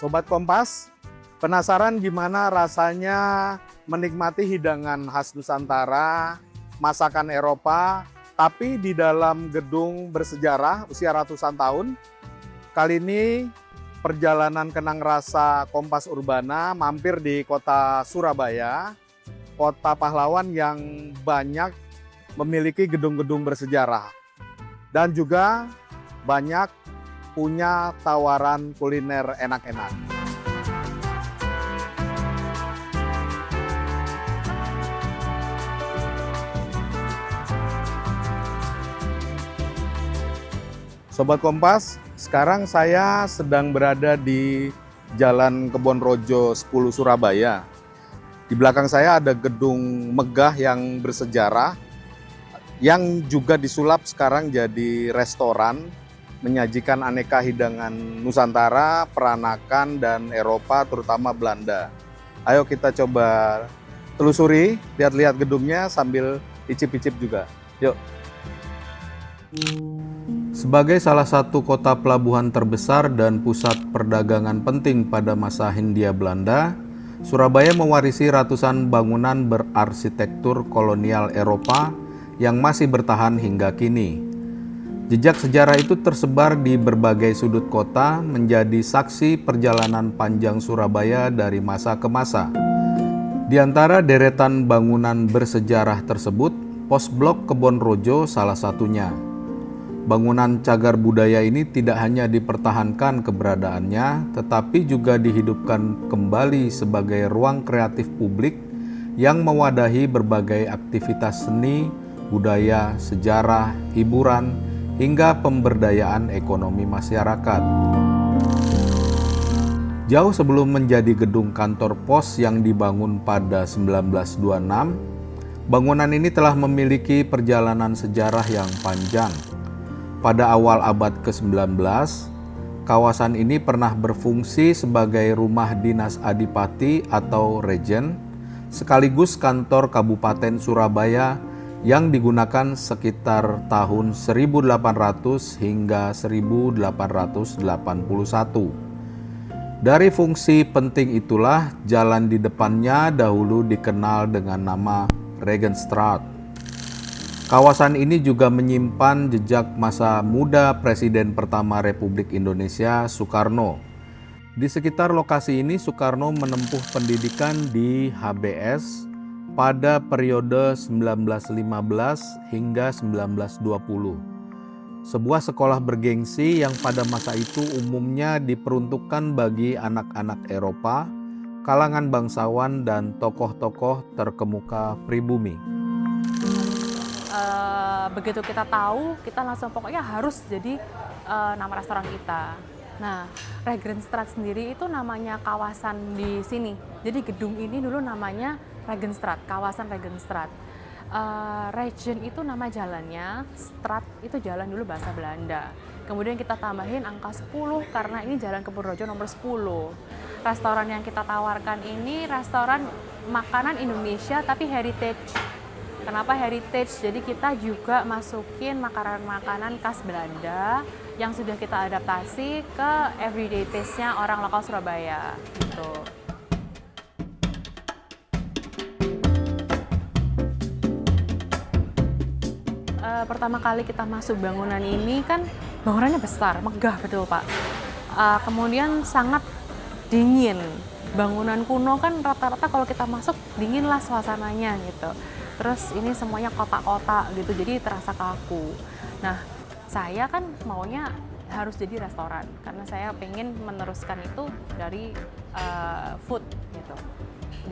Sobat Kompas, penasaran gimana rasanya menikmati hidangan khas Nusantara, masakan Eropa, tapi di dalam gedung bersejarah usia ratusan tahun? Kali ini perjalanan kenang rasa Kompas Urbana mampir di kota Surabaya, kota pahlawan yang banyak memiliki gedung-gedung bersejarah dan juga banyak punya tawaran kuliner enak-enak. Sobat Kompas, sekarang saya sedang berada di Jalan Kebonrojo 10 Surabaya. Di belakang saya ada gedung megah yang bersejarah, yang juga disulap sekarang jadi restoran, menyajikan aneka hidangan Nusantara, peranakan, dan Eropa, terutama Belanda. Ayo kita coba telusuri, lihat-lihat gedungnya sambil icip-icip juga. Yuk. Sebagai salah satu kota pelabuhan terbesar dan pusat perdagangan penting pada masa Hindia Belanda, Surabaya mewarisi ratusan bangunan berarsitektur kolonial Eropa yang masih bertahan hingga kini. Jejak sejarah itu tersebar di berbagai sudut kota, menjadi saksi perjalanan panjang Surabaya dari masa ke masa. Di antara deretan bangunan bersejarah tersebut, Pos Blok Kebonrojo salah satunya. Bangunan cagar budaya ini tidak hanya dipertahankan keberadaannya, tetapi juga dihidupkan kembali sebagai ruang kreatif publik yang mewadahi berbagai aktivitas seni, budaya, sejarah, hiburan, hingga pemberdayaan ekonomi masyarakat. Jauh sebelum menjadi gedung kantor pos yang dibangun pada 1926, bangunan ini telah memiliki perjalanan sejarah yang panjang. Pada awal abad ke-19, kawasan ini pernah berfungsi sebagai rumah dinas adipati atau regen, sekaligus kantor Kabupaten Surabaya yang digunakan sekitar tahun 1800 hingga 1881. Dari fungsi penting itulah jalan di depannya dahulu dikenal dengan nama Regenstraat. Kawasan ini juga menyimpan jejak masa muda Presiden pertama Republik Indonesia, Soekarno. Di sekitar lokasi ini Soekarno menempuh pendidikan di HBS pada periode 1915 hingga 1920. Sebuah sekolah bergengsi yang pada masa itu umumnya diperuntukkan bagi anak-anak Eropa, kalangan bangsawan, dan tokoh-tokoh terkemuka pribumi. Begitu kita tahu, kita langsung pokoknya harus jadi nama restoran kita. Nah, Regenstraat sendiri itu namanya kawasan di sini. Jadi gedung ini dulu namanya Regenstraat, kawasan Regenstraat. Regen itu nama jalannya, Straat itu jalan dulu bahasa Belanda. Kemudian kita tambahin angka 10 karena ini Jalan Kebonrojo nomor 10. Restoran yang kita tawarkan ini restoran makanan Indonesia tapi heritage. Kenapa heritage? Jadi kita juga masukin makanan-makanan khas Belanda yang sudah kita adaptasi ke everyday taste-nya orang lokal Surabaya gitu. Pertama kali kita masuk bangunan ini kan bangunannya besar, megah betul Pak. Kemudian sangat dingin. Bangunan kuno kan rata-rata kalau kita masuk dingin lah suasananya gitu. Terus ini semuanya kotak-kotak gitu, jadi terasa kaku. Nah, saya kan maunya harus jadi restoran karena saya pengen meneruskan itu dari food gitu.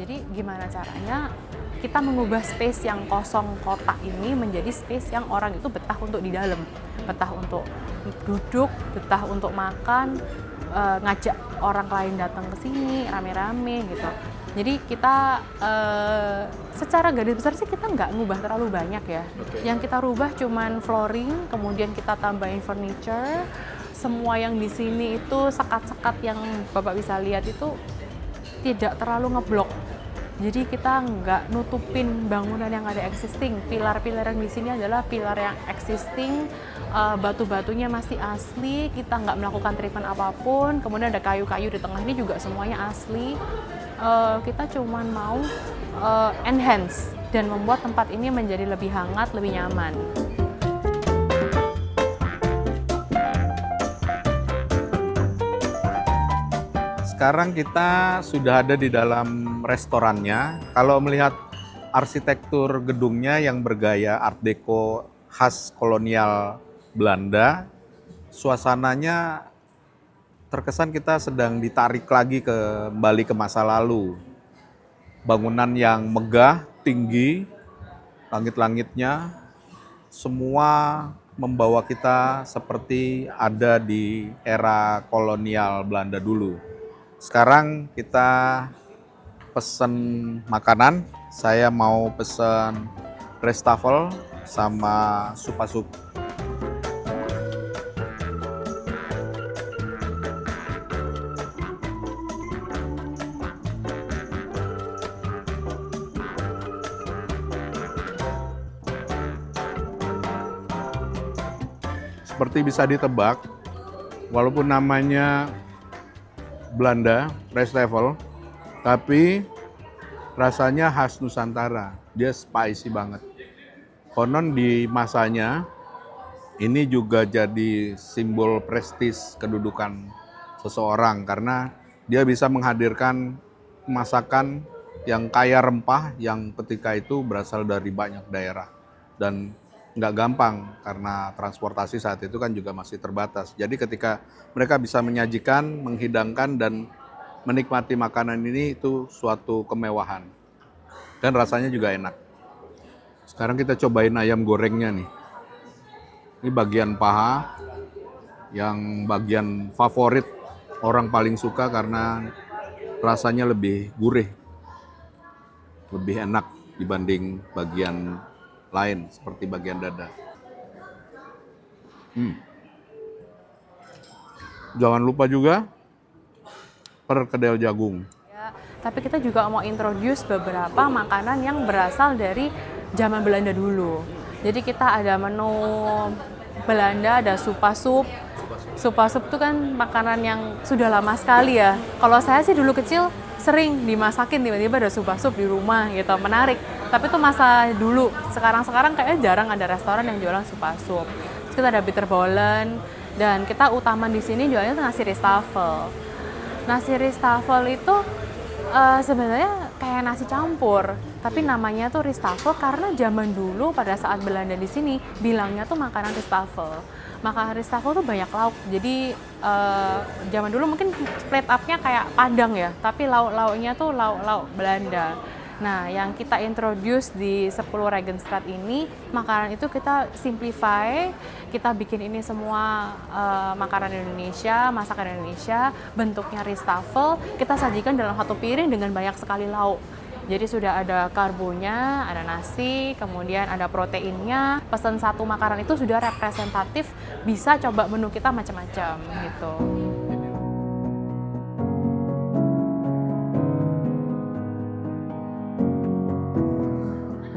Jadi gimana caranya kita mengubah space yang kosong kotak ini menjadi space yang orang itu betah untuk di dalam, betah untuk duduk, betah untuk makan, ngajak orang lain datang ke sini rame-rame gitu. Jadi kita secara garis besar sih kita nggak ngubah terlalu banyak ya. Yang kita rubah cuman flooring, kemudian kita tambahin furniture. Semua yang di sini itu sekat-sekat yang Bapak bisa lihat itu tidak terlalu ngeblok. Jadi kita nggak nutupin bangunan yang ada existing. Pilar-pilar yang di sini adalah pilar yang existing, batu-batunya masih asli, kita nggak melakukan treatment apapun. Kemudian ada kayu-kayu di tengah ini juga semuanya asli. Kita cuman mau enhance dan membuat tempat ini menjadi lebih hangat, lebih nyaman. Sekarang kita sudah ada di dalam restorannya. Kalau melihat arsitektur gedungnya yang bergaya Art Deco khas kolonial Belanda, suasananya terkesan kita sedang ditarik lagi kembali ke masa lalu. Bangunan yang megah, tinggi, langit-langitnya, semua membawa kita seperti ada di era kolonial Belanda dulu. Sekarang kita pesen makanan. Saya mau pesen restafel sama sup. Seperti bisa ditebak, walaupun namanya Belanda, restafel, tapi rasanya khas Nusantara. Dia spicy banget. Konon di masanya, ini juga jadi simbol prestis kedudukan seseorang karena dia bisa menghadirkan masakan yang kaya rempah yang ketika itu berasal dari banyak daerah. Dan nggak gampang karena transportasi saat itu kan juga masih terbatas. Jadi ketika mereka bisa menyajikan, menghidangkan, dan menikmati makanan ini itu suatu kemewahan. Dan rasanya juga enak. Sekarang kita cobain ayam gorengnya nih. Ini bagian paha, yang bagian favorit orang paling suka karena rasanya lebih gurih. Lebih enak dibanding bagian lain seperti bagian dada. Jangan lupa juga perkedel jagung. Ya, tapi kita juga mau introduce beberapa makanan yang berasal dari zaman Belanda dulu. Jadi kita ada menu Belanda, ada sup. Sup itu kan makanan yang sudah lama sekali ya. Kalau saya sih dulu kecil sering dimasakin, tiba-tiba ada sup di rumah gitu, menarik. Tapi itu masa dulu. Sekarang kayaknya jarang ada restoran yang jualan sup. Terus kita ada bitterballen, dan kita utama di sini jualnya nasi ristafel. Nasi ristafel itu sebenarnya kayak nasi campur, tapi namanya tuh ristafel karena zaman dulu pada saat Belanda di sini bilangnya tuh makanan ristafel. Makanan ristafel tuh banyak lauk, jadi zaman dulu mungkin plate up-nya kayak Padang ya, tapi lauk-lauknya tuh lauk-lauk Belanda. Nah, yang kita introduce di 10 Regenstraat ini, makanan itu kita simplify, kita bikin ini semua makanan Indonesia, masakan Indonesia, bentuknya ristafel, kita sajikan dalam satu piring dengan banyak sekali lauk. Jadi sudah ada karbonya, ada nasi, kemudian ada proteinnya. Pesan satu makanan itu sudah representatif, bisa coba menu kita macam-macam gitu.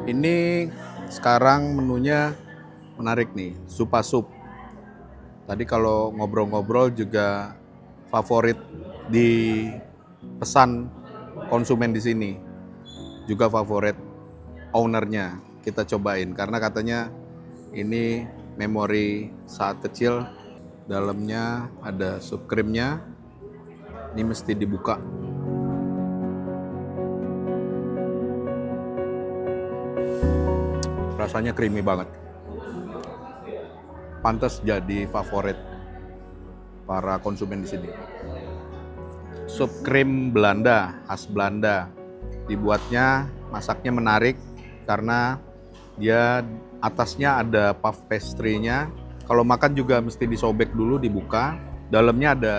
Ini sekarang menunya menarik nih, sup. Tadi kalau ngobrol-ngobrol juga favorit di pesan konsumen di sini. Juga favorit ownernya, kita cobain karena katanya ini memori saat kecil. Dalamnya ada sup krimnya, ini mesti dibuka. Rasanya creamy banget, pantas jadi favorit para konsumen di sini. Sup krim Belanda, khas Belanda. Dibuatnya, masaknya menarik karena dia atasnya ada puff pastry-nya. Kalau makan juga mesti disobek dulu, dibuka. Dalamnya ada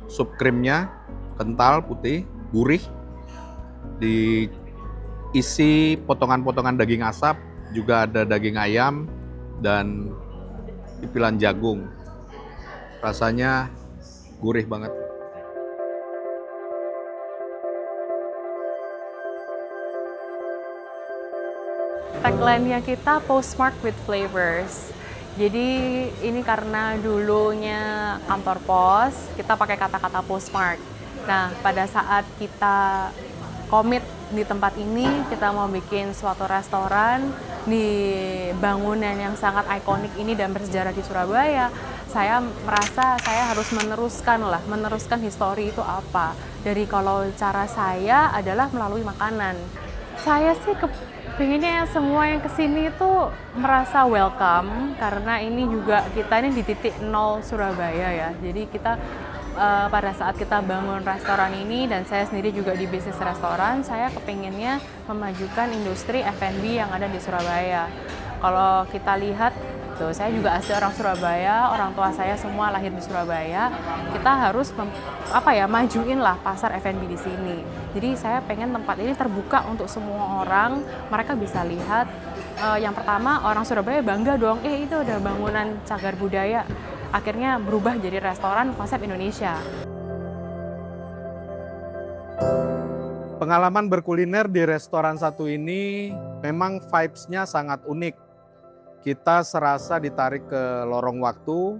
sup krimnya, kental, putih, gurih. Diisi potongan-potongan daging asap, juga ada daging ayam dan pipilan jagung. Rasanya gurih banget. tagline-nya kita postmark with flavors. Jadi ini karena dulunya kantor pos, kita pakai kata-kata postmark. Nah, pada saat kita komit di tempat ini, kita mau bikin suatu restoran di bangunan yang sangat ikonik ini dan bersejarah di Surabaya. Saya merasa saya harus meneruskan histori itu apa. Dari kalau cara saya adalah melalui makanan. Saya sih kepinginnya semua yang kesini itu merasa welcome, karena ini juga kita ini di titik nol Surabaya ya. Jadi kita pada saat kita bangun restoran ini, dan saya sendiri juga di bisnis restoran, saya kepinginnya memajukan industri F&B yang ada di Surabaya. Kalau kita lihat, tuh, saya juga asli orang Surabaya, orang tua saya semua lahir di Surabaya. Kita harus majuin lah pasar F&B di sini. Jadi saya pengen tempat ini terbuka untuk semua orang, mereka bisa lihat. Yang pertama, orang Surabaya bangga dong, itu ada bangunan cagar budaya. Akhirnya berubah jadi restoran konsep Indonesia. Pengalaman berkuliner di restoran satu ini memang vibes-nya sangat unik. Kita serasa ditarik ke lorong waktu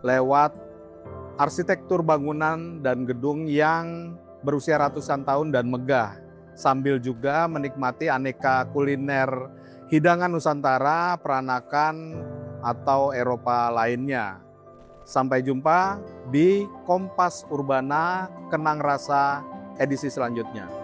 lewat arsitektur bangunan dan gedung yang berusia ratusan tahun dan megah, sambil juga menikmati aneka kuliner hidangan Nusantara, peranakan, atau Eropa lainnya. Sampai jumpa di Kompas Urbana Kenang Rasa edisi selanjutnya.